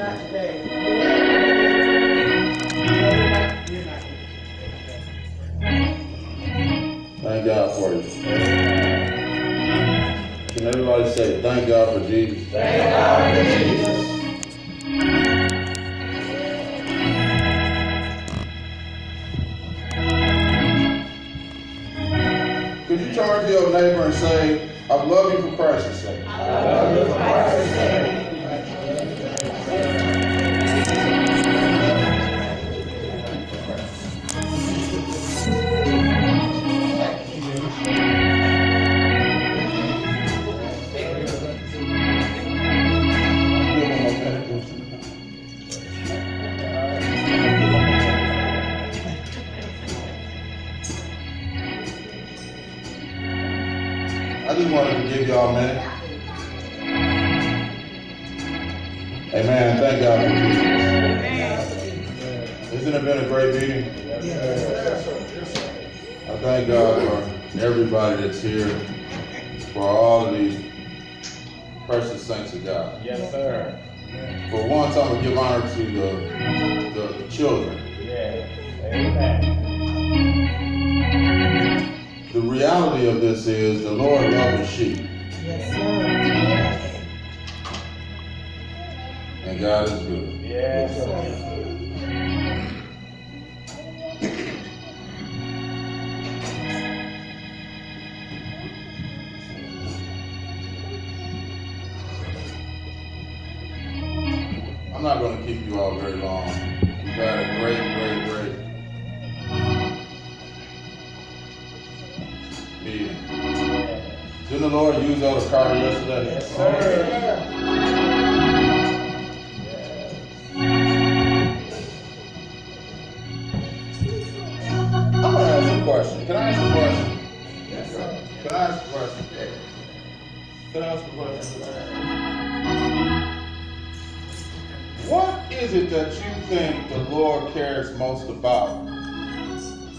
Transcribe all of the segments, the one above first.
Not today. Thank God for you. Can everybody say, thank God for Jesus? Thank God for Jesus. Could you turn to your neighbor and say, I love you for Christ's sake? I love you for Christ's sake. I just wanted to give y'all a minute. Amen. Thank God for Jesus. Hasn't it been a great meeting? I thank God for everybody that's here, for all of these precious saints of God. Yes, sir. For once, I'm going to give honor to the children. Yeah. Amen. The reality of this is the Lord loves his sheep. Yes, sir. And God is good. Yes, sir. I'm not going to keep you all very long. We've had a great meeting. Didn't the Lord use Elder Carter yesterday? Yes, sir. I'm going to ask a question. Can I ask a question? Yes, sir. Can I ask a question? Can I ask a question? What is it that you think the Lord cares most about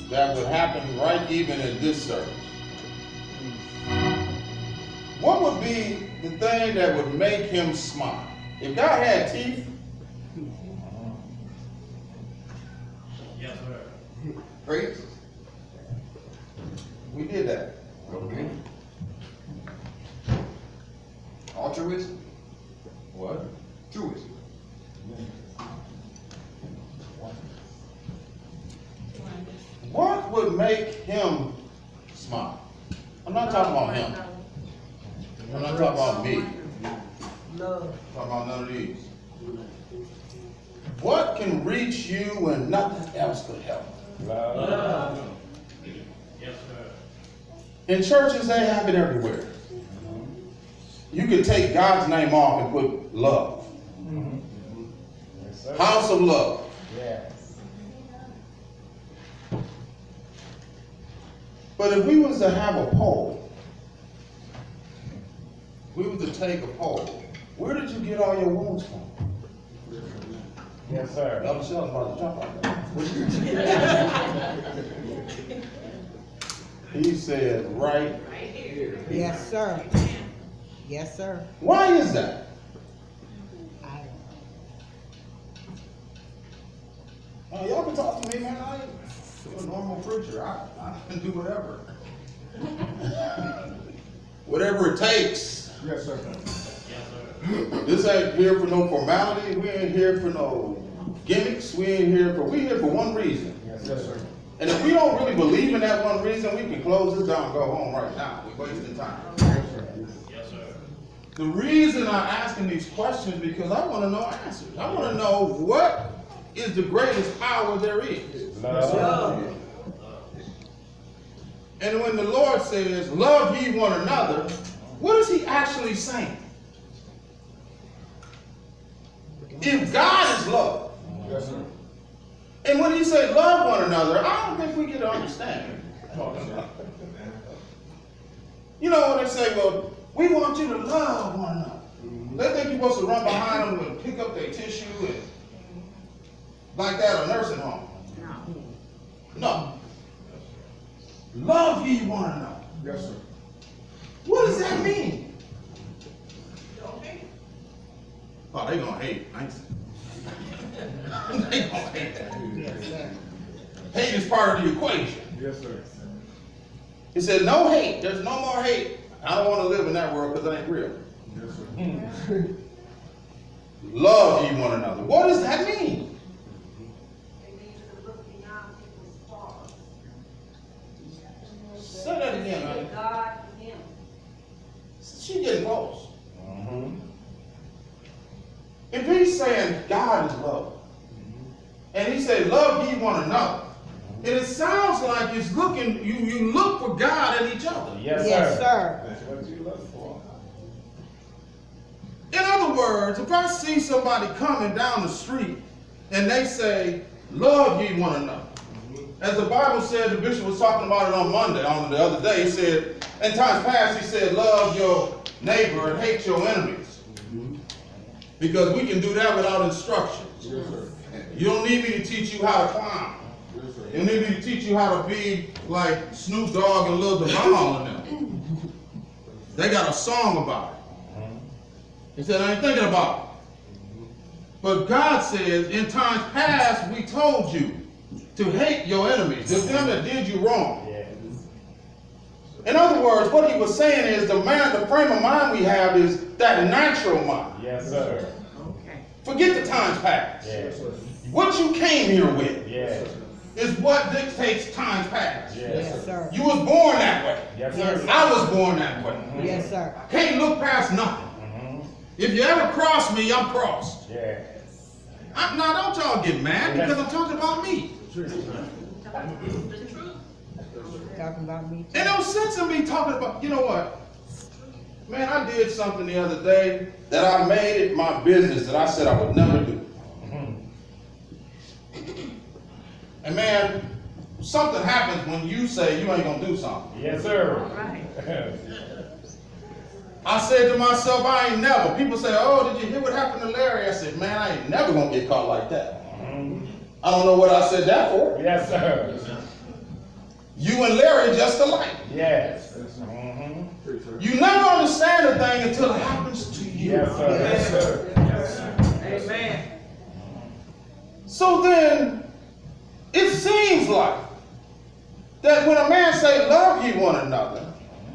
that would happen right even in this service? What would be the thing that would make him smile? If God had teeth, Yes, sir. praise. We did that. Okay. Altruism, What? truism. What would make him smile? I'm not talking about him. I'm not talking about me. Love. I'm talking about none of these. What can reach you when nothing else could help? Love. Yes, sir. In churches, they have it everywhere. You can take God's name off and put love. Yes, sir. House of love. Yes. But if we was to have a poll, we was to take a poll, where did you get all your wounds from? Yes, sir. Elder Sheldon's about to jump out there. He said, right here. Yes, sir. Yes, sir. Why is that? I Y'all can talk to me, man. I ain't a normal preacher. I can do whatever. Whatever it takes. Yes, sir. This ain't here for no formality. We ain't here for no gimmicks. We here for one reason. Yes, sir. And if we don't really believe in that one reason, we can close this down and go home right now. We're wasting time. Yes, sir. The reason I'm asking these questions is because I want to know answers. I want to know what is the greatest power there is. Love. And when the Lord says, love ye one another, what is he actually saying? If God is love, Yes, sir. and when he says love one another, I don't think we get to understand. You know when they say, well, we want you to love one another. They think you're supposed to run behind them and pick up their tissue and like that, a nursing home. No. Love ye one another. Yes, sir. What does that mean? Oh, they gonna hate. I ain't they gonna hate that. Yes, sir. Hate is part of the equation. Yes, sir. He said, no hate. There's no more hate. I don't want to live in that world because it ain't real. Yes, sir. Love ye one another. What does that mean? They need you to look beyond people's faults. Say that again, See honey. the God in him. She getting close. If he's saying God is love, and he said, love ye one another, and it sounds like it's looking, you look for God in each other. Yes, Yes, sir. sir. That's what you look for. In other words, if I see somebody coming down the street and they say, love ye one another, as the Bible said, the bishop was talking about it on Monday, on the other day, he said, in times past, he said, love your neighbor and hate your enemies. Because we can do that without instructions. Yes, sir. You don't need me to teach you how to climb. Yes, sir. You need me to teach you how to be like Snoop Dogg and Lil Devon and them. They got a song about it. He said, I ain't thinking about it. But God says, in times past, we told you to hate your enemies, to them that did you wrong. Yes. In other words, what he was saying is the frame of mind we have is that natural mind. Yes, sir. Okay. Forget the times past. Yes. What you came here with Yes. is what dictates times past. Yes, Yes. sir. You was born that way. Yes, Yes. sir. I was born that way. Yes, sir. Can't look past nothing. If you ever cross me, I'm crossed. Yes. Now, don't y'all get mad because I'm talking about me. Talking about me. And no sense in me talking about, you know what? Man, I did something the other day that I made it my business that I said I would never do. And man, something happens when you say you ain't gonna do something. Yes, sir. Right. I said to myself, I ain't never. People say, oh, did you hear what happened to Larry? I said, man, I ain't never gonna get caught like that. I don't know what I said that for. Yes, sir. You and Larry just alike. Yes. You never understand a thing until it happens to you. Yes, sir. Yes, sir. Amen. So then, it seems like that when a man say, love ye one another,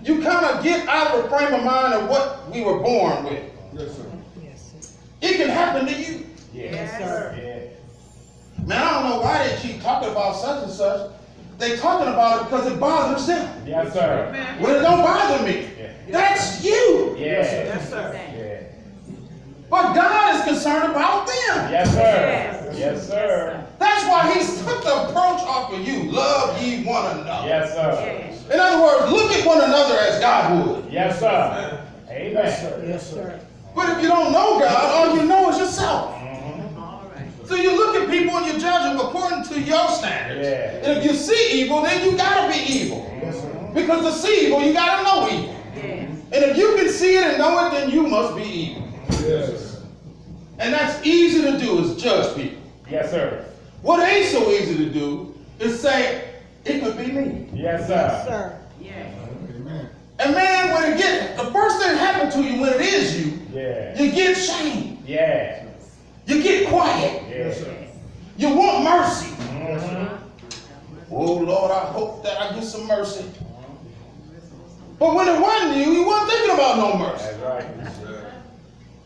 you kind of get out of the frame of mind of what we were born with. Yes, sir. Yes, sir. It can happen to you. Yes, sir. Yes. Man, I don't know why they keep talking about such and such. They talking about it because it bothers them. Yes, sir. Well, it don't bother me. Yeah. That's you. Yes. Yes, sir. Yes. But God is concerned about them. Yes, sir. Yes. Yes, sir. That's why he took the approach off of you. Love ye one another. Yes, sir. Yes. In other words, look at one another as God would. Yes, sir. Amen. Yes, sir. But if you don't know God, all you know is yourself. All right. So you look at people and you judge them according to your standards. Yeah. And if you see evil, then you gotta be evil. Because to see evil, you gotta know evil. Yes. And if you can see it and know it, then you must be evil. Yes. And that's easy to do, is judge people. Yes, sir. What ain't so easy to do is say, it could be me. Yes, Yes, sir. sir. Yes. And man, when it gets, the first thing that happens to you when it is you, Yeah. you get shame. Yeah. You get quiet. Yeah. You want mercy. Mhm. Oh Lord, I hope that I get some mercy. But when it wasn't you, you weren't thinking about no mercy. That's right.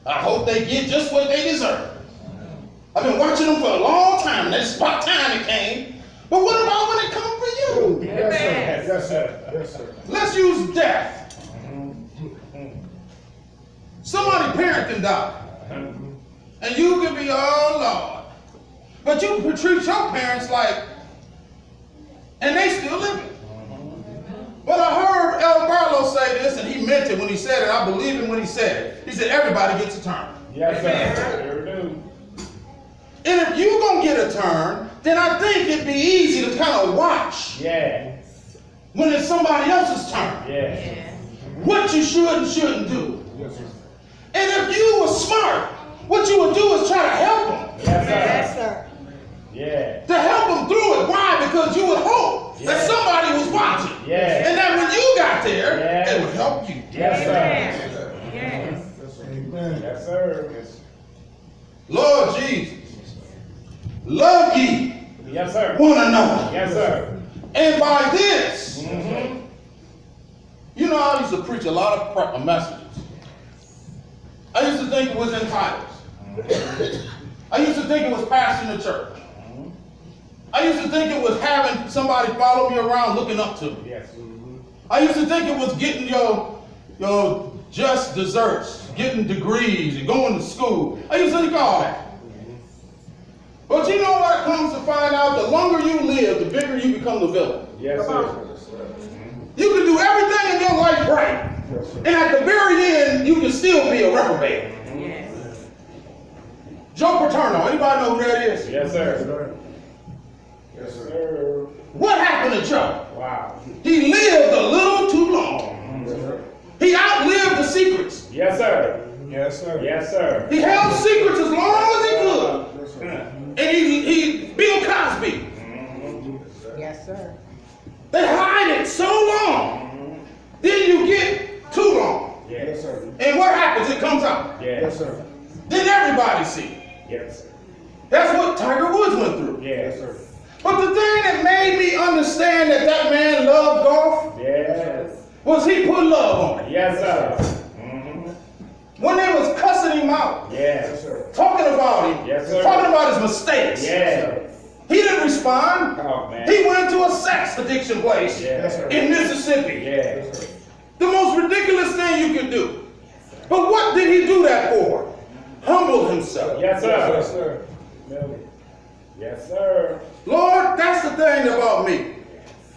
I hope they get just what they deserve. I've been watching them for a long time, and it's about time it came. But what about when it comes for you? Yes, sir. Yes, sir. Yes, sir. Let's use death. Somebody's parent can die. And you can be, oh Lord. But you can treat your parents like, and they still living. But I heard El Barlow say this, and he meant it when he said it. I believe him when he said it. He said, everybody gets a turn. Yes, sir. Sure do. And if you're going to get a turn, then I think it'd be easy to kind of watch Yeah. when it's somebody else's turn. Yeah. Yes. What you should and shouldn't do. Yes, sir. And if you were smart, what you would do is try to help them. Yes, Yes, sir. sir. Yeah. To help them through it. Why? Because you would hope that Yeah. somebody was watching. Yeah. And that when you got there, Yeah. they would help you. Yes, sir. Yes. Yes, sir. Lord Jesus, love ye Yes, sir. one another. Yes, sir. And by this, Mm-hmm. you know, I used to preach a lot of messages. I used to think it was in titles. I used to think it was pastoring the church. I used to think it was having somebody follow me around looking up to me. Yes. I used to think it was getting your just desserts, getting degrees and going to school. I used to think all that. But you know what comes to find out? The longer you live, the bigger you become the villain. Yes, sir. You can do everything in your life right. And at the very end, you can still be a reprobate. Joe Paterno, anybody know who that is? Yes, sir. Yes, sir. What happened to Joe? Wow. He lived a little too long. He outlived the secrets. Yes, sir. Yes, sir. Yes, sir. He held secrets as long as he could. And he Bill Cosby, Yes, sir. they hide it so long, then you get too long. Yes, sir. And what happens? It comes out. Yes, sir. Then everybody sees it. Yes, sir. That's what Tiger Woods went through. Yes, sir. But the thing that made me understand that that man loved golf Yes. was he put love on it. Yes, sir. Mm-hmm. When they was cussing him out, Yes. sir. talking about him, Yes, sir. talking about his mistakes, Yes. he didn't respond. Oh, man. He went to a sex addiction place Yes, sir. in Mississippi. Yes. The most ridiculous thing you can do. But what did he do that for? Humble himself. Yes, Yes, sir. sir. Yes, sir. Lord, that's the thing about me.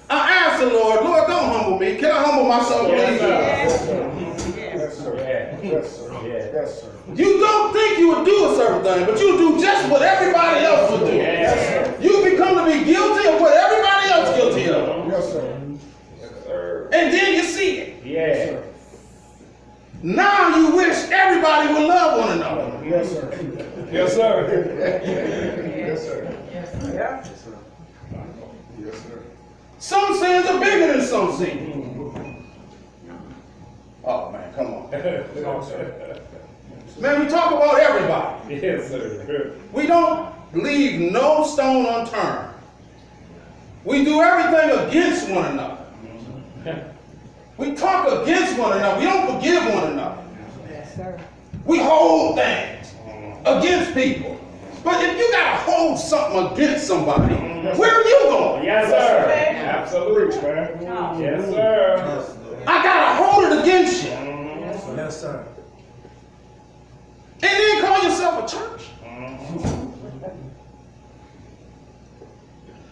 I asked the Lord, Lord, don't humble me. Can I humble myself, Yes, please? sir. Yes, sir. Yes, sir. Yeah. Yes, sir. Yeah. Yes, sir. You don't think you would do a certain thing, but you do just what everybody else would do. Yes. You become to be guilty of what everybody else is guilty of. Yes, sir. Yes, sir. And then you see it. Yeah. Now you wish everybody would love one another. Yes, sir. Yes, sir. Yes, sir. Yeah. Yes, sir. Some sins are bigger than some sins. Oh man, come on. Man, we talk about everybody. Yes, sir. We don't leave no stone unturned. We do everything against one another. We talk against one another. We don't forgive one another. Yes, sir. We hold things against people. But if you gotta hold something against somebody, where are you going? Yes, sir. Absolutely, man. Yes, sir. I gotta hold it against you. Yes, sir. And then call yourself a church.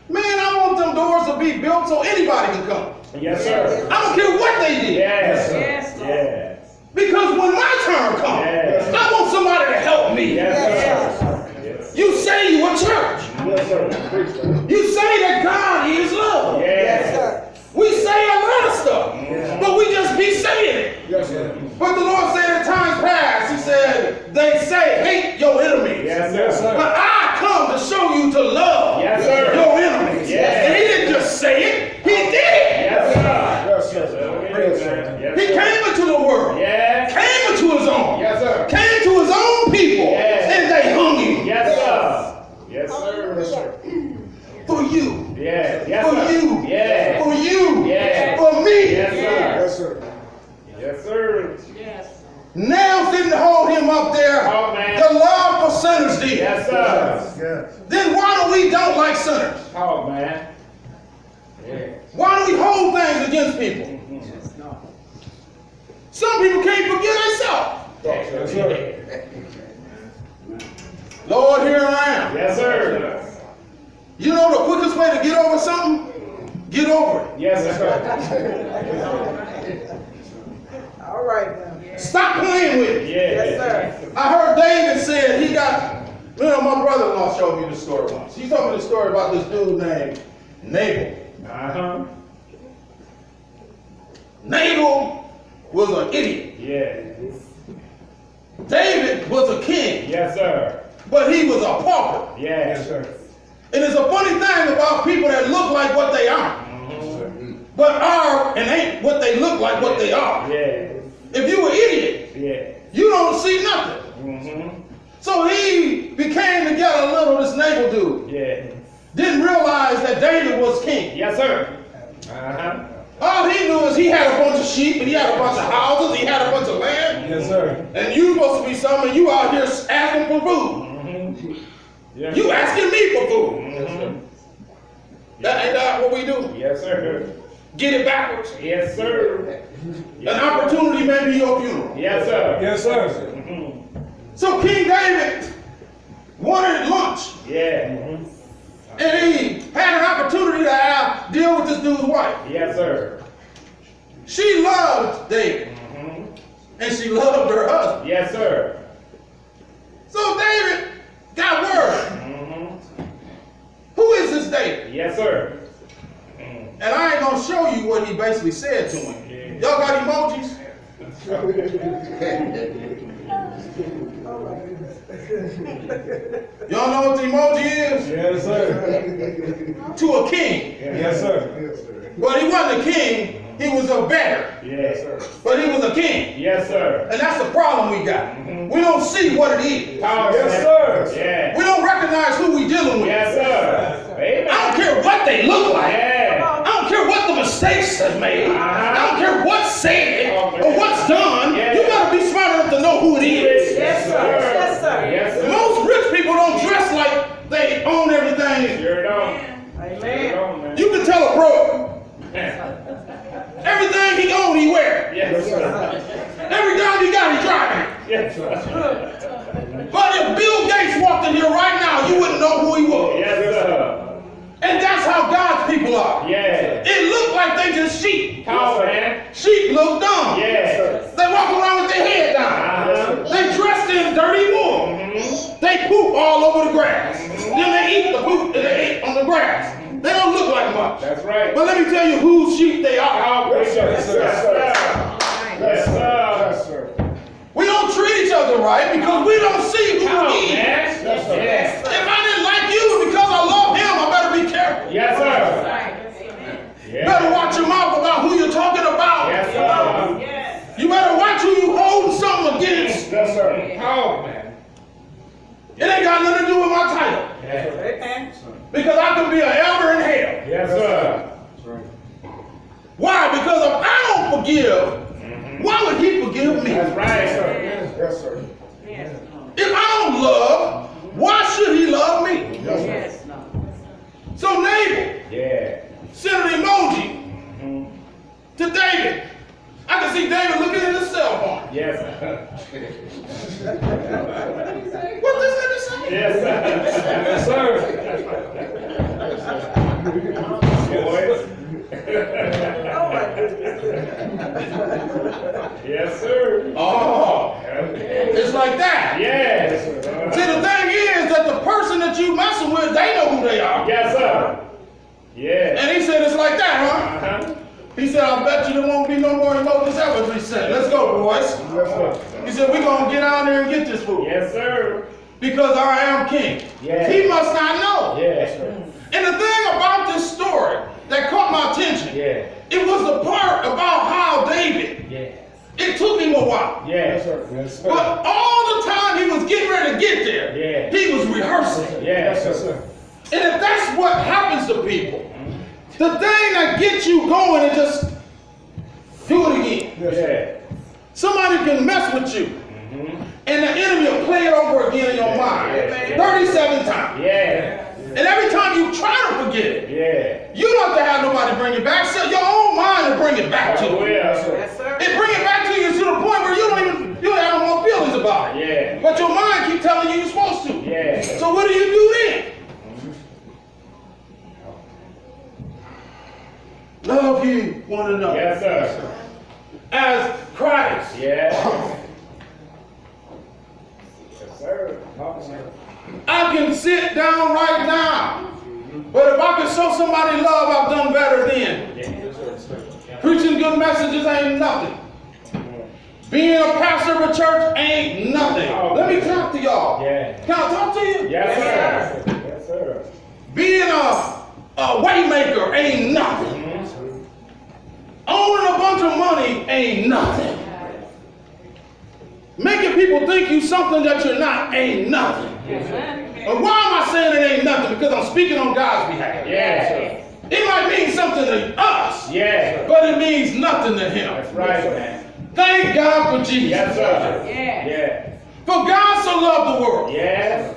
Man, I want them doors to be built so anybody can come. Yes, sir. I don't care what they did. Yes. Yes. Yes. Because when my turn comes, Yes. I want somebody to help me. Yes, sir. Yes. You say you a church. Yes, sir. Preach, sir. You say that God is love. Yes. We say a lot of stuff, but we just be saying it. Yes, sir. But the Lord said in times past, he said, they say hate your enemies. Yes, sir. But I come to show you to love Yes, sir. your enemies. Yes. And he didn't just say it, he did it. Yes, sir. Yes, sir. Preach, sir. Yes, He sir. came into the world, Yes. came into his own, Yes, sir. came to his own people, Yes. and they hung him. Yes, sir. Yes, sir. Yes, sir. For you, Yes. Yes, for sir. you, Yes. for you, Yes. for me. Yes, sir. Yes, sir. Yes, sir. Nails didn't hold him up there. Oh, man. The love for sinners did. Yes, sir. Yes. Then why do we don't like sinners? Oh, man. Yeah. Why do we hold things against people? Some people can't forgive themselves. Yes, sir. Lord, here I am. Yes, sir. You know the quickest way to get over something? Get over it. Yes, sir. All right now. Stop playing with it. Yes, Yeah. sir. I heard David said he got, my brother-in-law showed me the story once. He told me the story about this dude named Nabal. Uh-huh. Nabal was an idiot. Yeah. David was a king, Yes, sir. but he was a pauper. Yes, Yes, sir. And it's a funny thing about people that look like what they are, but are and ain't what they look like what they are. Yeah. If you an idiot, Yeah. you don't see nothing. Mm-hmm. So he became together a little, this neighbor dude. Yeah. Didn't realize that David was king. Yes, sir. Uh-huh. All he knew is he had a bunch of sheep and he had a bunch of houses, he had a bunch of land. Yes, sir. And you supposed to be something, you out here asking for food. Mm-hmm. Yes, You sir. asking me for food. Mhm. That ain't that what we do. Yes, sir. Get it backwards. Yes, sir. An opportunity may be your funeral. Yes, sir. Yes, sir. Mhm. So King David wanted lunch. Yeah. And he had an opportunity to deal with this dude's wife. Yes, sir. She loved David. Mhm. And she loved her husband. Yes, sir. So David got word. Mhm. Who is this David? Yes, sir. And I ain't gonna show you what he basically said to him. Yeah. Y'all got emojis? Y'all know what the emoji is? Yes, sir. To a king. Yes, sir. But he wasn't a king, he was a beggar. Yes, sir. But he was a king. Yes, sir. And that's the problem we got. We don't see what it is. Yes, sir. Yeah. We don't recognize who we dealing with. Yes, sir. Amen. I don't care what they look like. Yeah. I don't care what the mistakes have made. I don't care what's said or what's done. Yeah. You gotta be smart enough to know who it is. Yes, sir. Yes, sir. Yes, sir. Most rich people don't dress like they own everything. Sure don't. Amen. Sure don't, man. You can tell a broke. Everything he own, he wear. Yes, sir. Every dime he got, he driving it. Yes, sir. But if Bill Gates walked in here right now, you wouldn't know who he was. Yes, sir. And that's how God's people are. Yeah. It looked like they just sheep. Come on, man. Sheep look dumb. Yeah. They walk around with their head down. Uh-huh. They dressed in dirty wool. Mhm. They poop all over the grass. Then they eat the poop that they ate on the grass. They don't look like much. That's right. But let me tell you whose sheep they are. Oh, yes, sir. Yes, sir. Yes, sir. We don't treat each other right because we don't see who Come on, we eat. man. Yes. If I didn't like you because I love him, I better be careful. Yes, sir. Better watch your mouth about who you're talking about. Yes, sir. You better watch who you holding something against. Yes, sir. Oh, man. It ain't got nothing to do with my title. Yes, Amen. Because I can be an elder in hell. yes, sir. Why? Because if I don't forgive, why would he forgive me? That's right, sir. Yes, sir. If I don't love, why should he love me? Yes. So Nabal Yeah. sent an emoji to David. I can see David looking at his cell phone. Yes, sir. What does that say? Yes, sir. Yes, sir. Boys. Oh, my goodness. Yes, sir. Oh, it's like that. Yes. See, the thing is that the person that you messing with, they know who they are. Yes, sir. Yeah. And he said it's like that, huh? Uh-huh. He said, I bet you there won't be no more emojis ever. He said, let's go, boys. He said, we're going to get out there and get this food. Yes, sir. Because I am king. Yeah. He must not know. Yes, sir. And the thing about this story that caught my attention, Yeah. it was the part about how David, Yes. it took him a while. Yes, sir. Yes, But all the time he was getting ready to get there, Yeah. he was rehearsing. Yes, Yes, sir. sir. And if that's what happens to people, the thing that gets you going is just do it again. Yes, sir. Yeah. Somebody can mess with you, and the enemy will play it over again in your mind Yeah. 37 times. Yeah. And every time you try to forget it, Yeah. you don't have to have nobody bring it back. So your own mind will bring it back to Oh, you. yeah, sir. Yes, sir. It bring it back to you to the point where you don't have no more feelings about it. Yeah. But your mind keep telling you you're supposed to. Yeah. So what do you do then? Love ye one another Yes, sir. as Christ. Yeah. Yes, sir. I can sit down right now, but if I can show somebody love, I've done better then. Preaching good messages ain't nothing. Being a pastor of a church ain't nothing. Let me talk to y'all. Yeah. Can I talk to you? Yes, sir. Yes, sir. Being a way maker ain't nothing. Owning a bunch of money ain't nothing. Making people think you something that you're not ain't nothing. And why am I saying it ain't nothing? Because I'm speaking on God's behalf. Yes. It might mean something to us, Yes. but it means nothing to him. That's right, man. Thank God for Jesus. Yes, sir. Yeah. For God so loved the world Yes.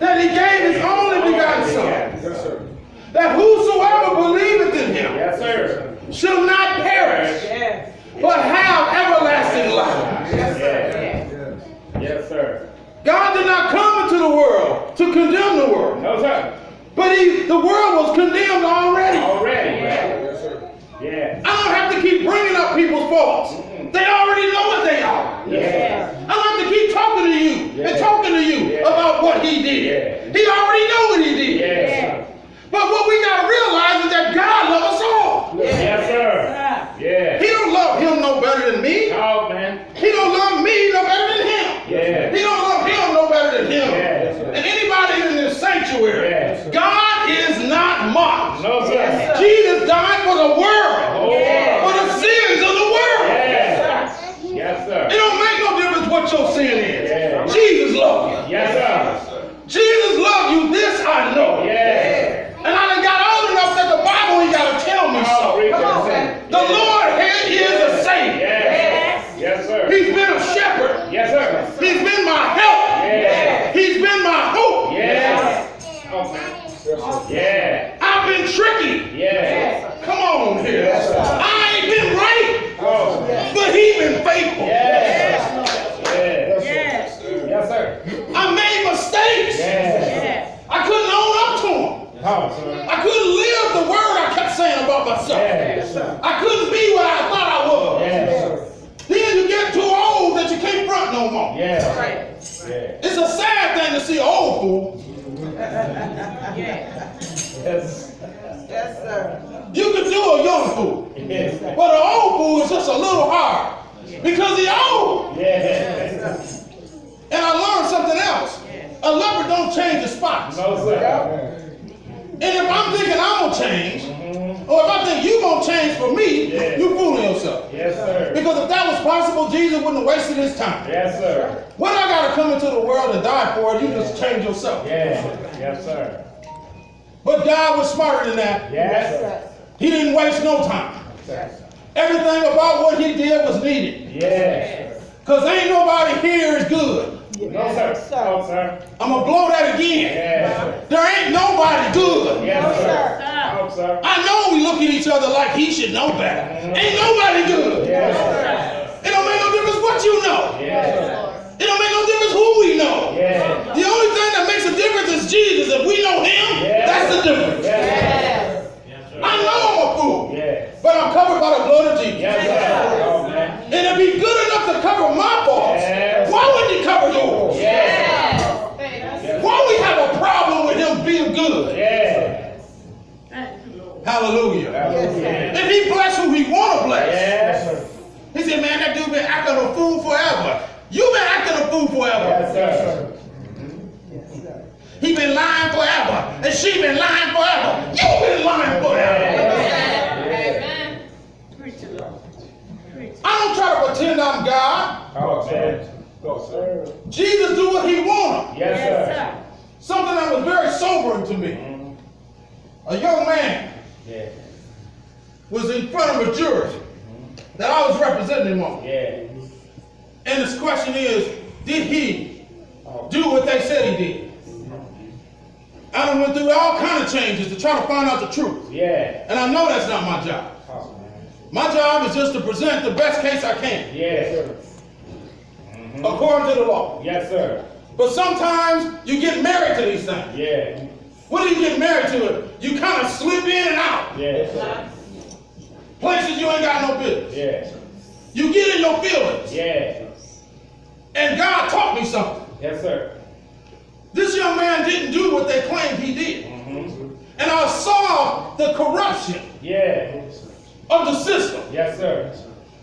that he gave his only begotten Son, Yes, sir. that whosoever believeth in him Yes, sir. shall not perish, Yes. but have everlasting life. Yes. Yes, sir. God did not come into the world to condemn the world, No, sir. but the world was condemned already. Already, man. Yes, sir. Yes. I don't have to keep bringing up people's faults. They already know what they are. Yes. I don't have to keep talking to you and talking to you about what he did. He already know what he did. Yes. But what we got to realize is that God loves us all. Yes, sir. Yes. He don't love him no better than me. Oh, man. He don't love me no better than him. Yes. He don't love him no better than him. Yes. And anybody in this sanctuary, Yes. God is not mocked. No, sir. Jesus died for the world, Oh. for the sins of the world. Yes. Yes, sir. It don't make no difference what your sin is. Yes. Jesus loves you. Yes, sir. Jesus loves you. This I know. Yes. And I done got old enough that the Bible ain't got to tell me Oh, so. read Come on, that. man. The Lord is a Savior. Yes. Yes, sir. He's been a shepherd. Yes, sir. He's been my help. Yes. He's been my hope. Yes. Oh, man. Yeah. I've been tricky. Yes. Come on here. Yes, sir. I ain't been right, Oh. but He's been faithful. Yes. Yes. Yes. Yes, sir. I made mistakes. Yes. I couldn't own up to them. Come, sir. I couldn't live the word I kept saying about myself. Yes. I couldn't be what I thought I was. Yes. Then you get too old that you can't front no more. Yes. Right. Yes. It's a sad thing to see an old fool. Yes. Yes, sir. You can do a young fool. Yes. But an old fool is just a little hard. Because he's old. Yes. And I learned something else. A leopard don't change his spots. No, sir. And if I'm thinking I'm going to change, or if I think you're going to change for me, Yeah. you fooling yourself. Yes, sir. Because if that was possible, Jesus wouldn't have wasted his time. Yes, sir. What I got to come into the world and die for, you just change yourself. Yes. Yes, sir. But God was smarter than that. Yes. He didn't waste no time. Everything about what he did was needed. Yes. Because ain't nobody here is good. No, sir. No, sir. I'm going to blow that again. Yes. There ain't nobody good. Yes, sir. No, sir. I know we look at each other like he should know better. Ain't nobody good. Yes. It don't make no difference what you know. Yes. It don't make no difference who we know. Yes. The only thing that makes a difference is Jesus. If we know him, Yes. that's the difference. Yes. I know I'm a fool, Yes. but I'm covered by the blood of Jesus. Yes, sir. Oh, man. And if he's good enough to cover my faults, Yes. why wouldn't he cover yours? Yes. Why we have a problem with him being good? Yes. Hallelujah. Hallelujah. If he bless who he want to bless. Yes. He said, man, that dude been acting a fool forever. You been acting a fool forever. Yes, sir. He been lying forever. And she been lying forever. You been lying forever. I don't try to pretend I'm God. Oh, man. Go, sir. Jesus do what he want. Yes, sir. Something that was very sobering to me. A young man Yes. was in front of a jury that I was representing him on. Yes. And this question is, did he do what they said he did? I done went through all kind of changes to try to find out the truth. Yes. And I know that's not my job. Oh, man. My job is just to present the best case I can, Yes. according to the law. Yes, sir. But sometimes you get married to these things. Yes. When you get married to it, you kind of slip in and out. Yes. Places you ain't got no business. Yes. You get in your feelings. Yes. And God taught me something. Yes, sir. This young man didn't do what they claimed he did. And I saw the corruption Yes. of the system. Yes, sir.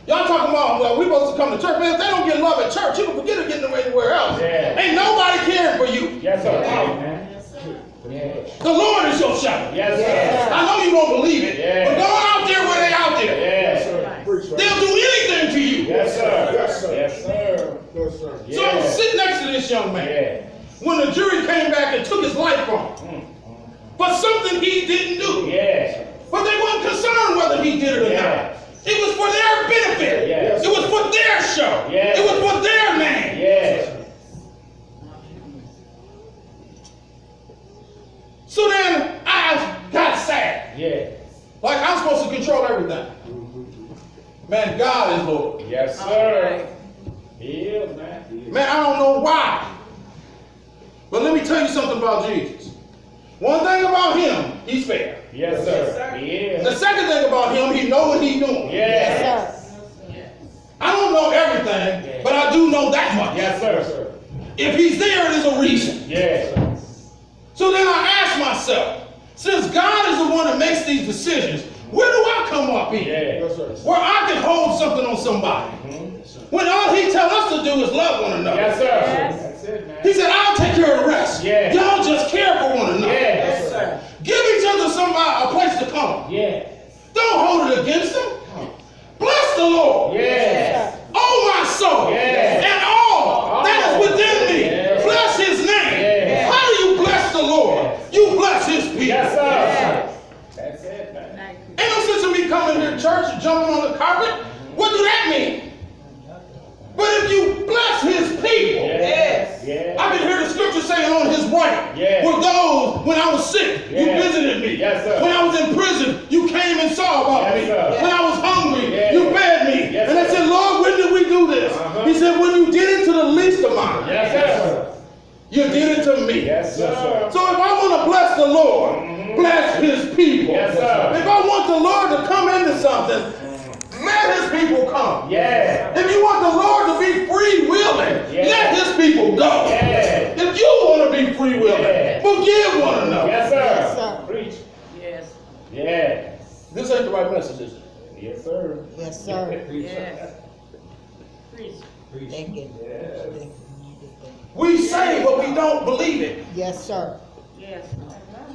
Y'all talking about, well, we supposed to come to church. Man, if they don't get love at church, you can forget it getting anywhere else. Yeah. Ain't nobody caring for you. Yes, sir. Amen. Yes. The Lord is your shepherd. Yes, sir. I know you won't believe it, Yeah. but go out there where they out there. Yes. Preach, sir. They'll do anything to you. Yes, sir. Yes, sir. Yes, sir. Yes, this young man. Yeah. When the jury came back and took his life from him for something he didn't do. Yeah. But they weren't concerned whether he did it or Yeah. not. It was for their benefit. Yes. It was for their show. Yes. It was for their name. Yeah. So then I got sad. Yeah. Like I'm supposed to control everything. Man, God is Lord. Yes, sir. He is, man. Man, I don't know why. But let me tell you something about Jesus. One thing about him, he's fair. Yes, sir. He is. The second thing about him, he know what he's doing. Yeah. I don't know everything, but I do know that much. Yes, sir. If he's there, there's a reason. Yeah. So then I ask myself, since God is the one that makes these decisions, where do I come up in? Yeah. Where I can hold something on somebody. When all he tells us to do is love one another. Yes, sir. That's it, man. He said, I'll take care of the rest. Yeah. Y'all just care for one another. Yes, sir. Give each other somebody a place to come. Yeah. Don't hold it against them. Bless the Lord. Yes. Oh, my soul. Yes. And all that is within me. Yes. Bless his name. Yes. How do you bless the Lord? You bless his people. Yes, sir. That's it, man. Ain't no sense in me coming here to church and jumping on the carpet. What do that mean? But if you bless his people, Yes. Yeah. I can hear the scripture saying on his right, Yeah. were those when I was sick, you Yeah. visited me. Yes, sir. When I was in prison, you came and saw about Yes, me. sir. When I was hungry, Yeah. you fed me. Yes, and I sir. said, Lord, when did we do this? Uh-huh. He said, when you did it to the least of mine, Yes, sir. you did it to me. Yes, sir. So if I want to bless the Lord, bless his people. Yes, sir. If I want the Lord to come into something, let his people come. Yeah. If you want the Lord to be free willing, Yeah. let his people go. Yeah. If you want to be free willing, Yeah. forgive one another. Yes, sir. Yes, sir. Preach. Yes. Yeah. This ain't the right message, is it? Yes, sir. Yes, sir. Yes. Preach. Thank you. We say, but we don't believe it. Yes, sir. Yes.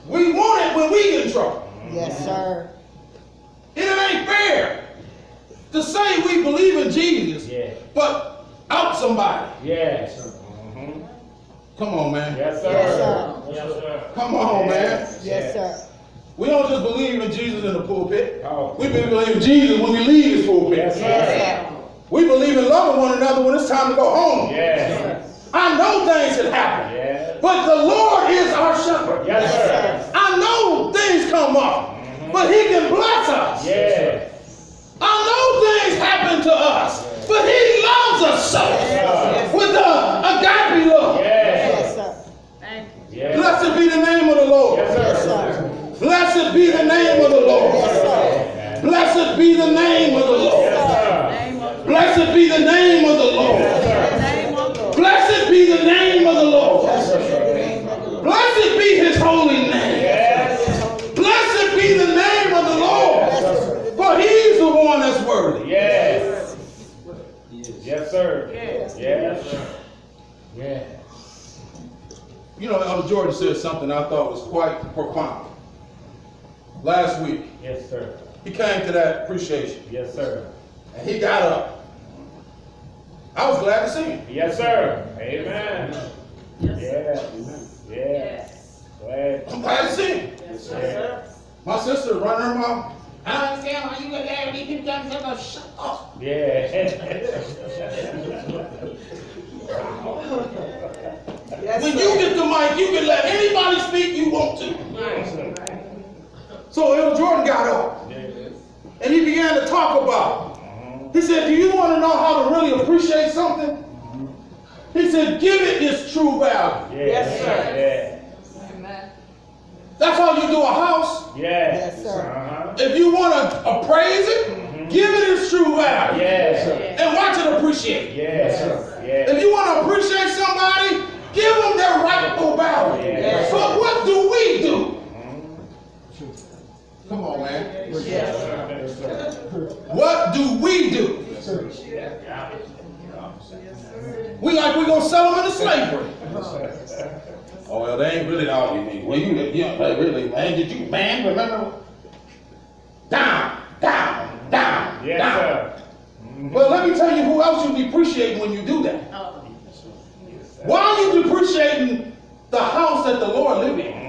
We want it when we in trouble. Yes, sir. And it ain't fair to say we believe in Jesus, Yeah. but out somebody. Yes. Come on, man. Yes, sir. Yes, sir. Yes, sir. Come on, man. Yes, sir. We don't just believe in Jesus in the pulpit. Oh. We believe in Jesus when we leave his pulpit. Yes, sir. Yes, sir. We believe in loving one another when it's time to go home. Yes. I know things had happened, Yes. but the Lord is our shepherd. Yes, sir. I know things come up, but he can bless us. Yes. I know things happen to us, but he loves us so. Yes. With the agape love. Yes. Yes, sir. Thank you. Yes. Blessed be the name of the Lord. Yes, Yes, sir. sir. Blessed be the name of the Lord. Yes, sir. Blessed be the name of the Lord. Yes, sir. Name of Blessed be the name of the Lord. the name of the Blessed be the name of the Lord. Name of the Lord. Blessed be his holy name. Yes. Blessed be the name of the Lord. For he's the one that's worthy. Yes. Yes, sir. Yes. Yes. Yes. You know, Elder Jordan said something I thought was quite profound. Last week, Yes, sir. he came to that appreciation, Yes, sir. and he got up. I was glad to see him. Yes, sir. Amen. Yes. Yes. Yes. Yes. Glad. I'm glad to see him. Yes, sir. My sister running her mouth. I don't understand why you got to have these people talking so much. Shut up. Yeah. Yes, When sir. you get the mic, you can let anybody speak you want to. So Elder Jordan got up, and he began to talk about it. He said, do you want to know how to really appreciate something? He said, give it its true value. Yes, sir. Amen. That's how you do a house. Yes. Yes, sir. Uh-huh. If you want to appraise it, give it its true value. Yes. And watch it appreciate. Yes. Yes. If you want to appreciate somebody, give them their rightful value. Yes. But what do we do? Come on, man. What do we do? We like we're gonna sell them into slavery. Oh well, they ain't really all you need. Well, they really ain't you, man. Remember? Down, down, down, Yes, down. sir. Well, let me tell you who else you depreciate when you do that. Oh. While appreciating the house that the Lord lives in.